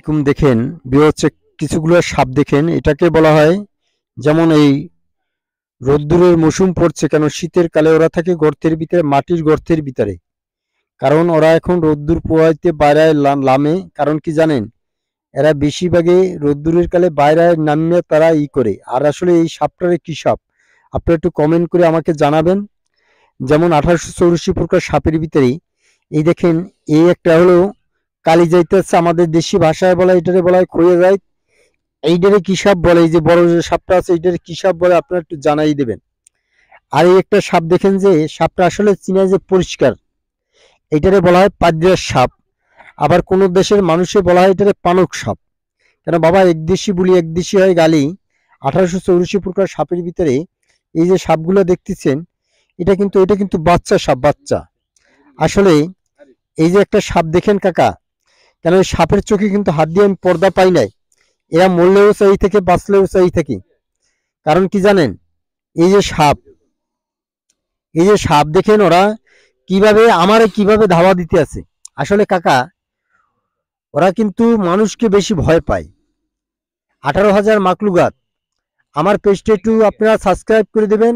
আলাইকুম। দেখেন হচ্ছে কিছুগুলো সাপ দেখেন, এটাকে বলা হয় যেমন এই রোদ্দুরের মৌসুম পড়ছে কেন শীতের কালে ওরা থাকে গর্তের ভিতরে, মাটির গর্তের ভিতরে। কারণ ওরা এখন রোদ্দুর পোহাইতে বাইরে নামে, কারণ কি জানেন, এরা বেশিরভাগই রোদ্দুরের কালে বাইরে নামিয়ে তারা করে। আর আসলে এই সাপটারে কি সাপ আপনারা একটু কমেন্ট করে আমাকে জানাবেন। যেমন 1884 প্রকার সাপের ভিতরে এই দেখেন, এই একটা হলো কালি যাইতেছে, আমাদের দেশি ভাষায় বলা এটারে বলা হয় খয়ে যায়। এইটারে কি সাপ বলে, এই যে বড় যে সাপটা আছে এইটারে কি সাপ বলে আপনারা একটু জানাই দেবেন। আর এই একটা সাপ দেখেন, যে সাপটা আসলে চিনা যে পরিষ্কার, এইটারে বলা হয় পাদ্রার সাপ। আবার কোন দেশের মানুষে বলা হয় এটারে পানক সাপ। কেন বাবা, একদেশি বলি একদেশি হয় গালি। 1884 প্রকার সাপের ভিতরে এই যে সাপগুলো দেখতেছেন, এটা কিন্তু বাচ্চা সাপ, বাচ্চা। আসলে এই যে একটা সাপ দেখেন কাকা, কেন এই সাপের চোখে কিন্তু হাত দিয়ে আমি পর্দা পাই নাই। এরা মরলেও চাই থেকে, বাঁচলেও চাই থাকি। কারণ কি জানেন, এই যে সাপ, এই যে সাপ দেখেন ওরা কিভাবে ধাওয়া দিতে আছে। আসলে কাকা, ওরা কিন্তু মানুষকে বেশি ভয় পায়। 18,000 মাকলুকাত। আমার পেজটা একটু আপনারা সাবস্ক্রাইব করে দেবেন,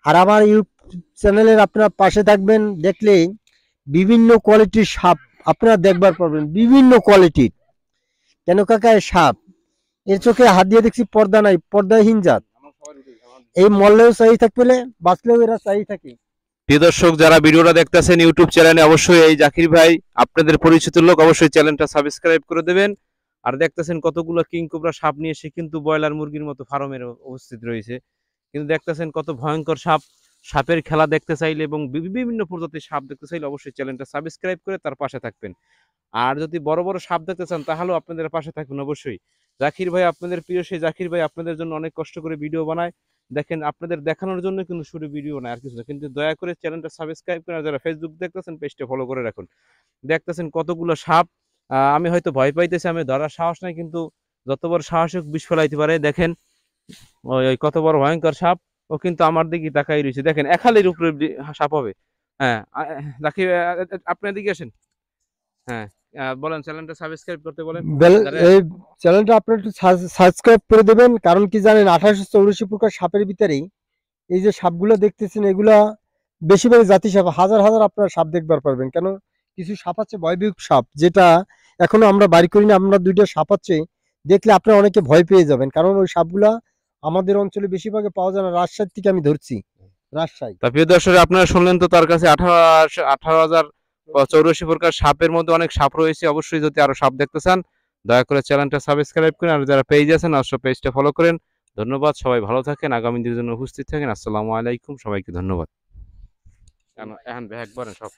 আর আমার ইউটিউব চ্যানেলের আপনারা পাশে থাকবেন। দেখলে বিভিন্ন কোয়ালিটির সাপ আপনারা দেখবার পারবেন, বিভিন্ন কোয়ালিটির। কেন কাকা, সাপ এর চোখে হাত দিয়ে দেখছি পর্দা নাই, পর্দাহীন জাত। এই মরলেও চাই থাকবে, বাঁচলেও এরা চাই থাকে। প্রিয় দর্শক, যারা ভিডিওটা দেখতেছেন ইউটিউব চ্যানেলে, অবশ্যই এই জাকির ভাই আপনাদের পরিচিত লোক, অবশ্যই চ্যানেলটা সাবস্ক্রাইব করে দেবেন। আর দেখতেছেন কতগুলো কিং কোবরা সাপ নিয়ে সে কিন্তু ব্রয়লার মুরগির মতো ফার্মের উপস্থিত রয়েছে। কিন্তু দেখতেছেন কত ভয়ঙ্কর সাপ। সাপের খেলা দেখতে চাইলে এবং বিভিন্ন প্রজাতির সাপ দেখতে চাইলে অবশ্যই চ্যানেলটা সাবস্ক্রাইব করে তার পাশে থাকবেন। আর যদি বড় বড় সাপ দেখতে চান তাহলেও আপনাদের পাশে থাকবেন অবশ্যই। জাকির ভাই আপনাদের প্রিয় সেই জাকির ভাই আপনাদের জন্য অনেক কষ্ট করে ভিডিও বানায়। দেখেন, আপনাদের দেখানোর জন্য কিন্তু শুধু ভিডিও না, আর কিছু না। কিন্তু দয়া করে চ্যানেলটা সাবস্ক্রাইব করে, যারা ফেসবুক দেখতেছেন পেজটা ফলো করে রাখুন। দেখতেছেন কতগুলো সাপ। আমি হয়তো ভয় পাইতেছি, আমি ধরার সাহস নাই, কিন্তু যত বড় সাহসিক বিষ ফেলাইতে পারে। দেখেন ওই কত বড় ভয়ঙ্কর সাপ। ও কিন্তু আমার দিকে তাকাই রয়েছে। দেখেন এখালের উপরে সাপ হবে। হ্যাঁ, জাকির আপনার দিকে আসেন। হ্যাঁ, বলেন চ্যানেলটা সাবস্ক্রাইব করতে বলেন। এই চ্যানেলটা আপনারা একটু সাবস্ক্রাইব করে দেবেন। কারণ কি জানেন, 1884 প্রকার সাপের ভিতরেই এই যে সাপগুলো দেখতেছেন, এগুলা বেশিরভাগ জাতি সাপ। হাজার হাজার আপনারা সাপ দেখবার পারবেন। কেন কিছু সাপ আছে ভয়ভীত সাপ, যেটা এখনো আমরা বাড়ি করি না। আমরা দুইটা সাপ আছে, দেখলে আপনারা অনেকে ভয় পেয়ে যাবেন। কারণ ওই সাপগুলা আমাদের অঞ্চলে বেশিরভাগ পাওয়া যায় না। রাজশাহী থেকে আমি ধরছি, রাজশাহী। তা প্রিয় দর্শক, আপনারা শুনলেন তো, তার কাছে 18,084 প্রকার সাপের মধ্যে অনেক সাপ রয়েছে। অবশ্যই যদি আরো সাপ দেখতে চান, দয়া করে চ্যানেলটা সাবস্ক্রাইব করেন। আর যারা পেজ আছেন অবশ্যই পেজটা ফলো করেন। ধন্যবাদ, সবাই ভালো থাকেন, আগামী দিনের জন্য উপস্থিত থাকেন। আসসালামু আলাইকুম, সবাইকে ধন্যবাদ। এখন ব্যাগ বলেন সব।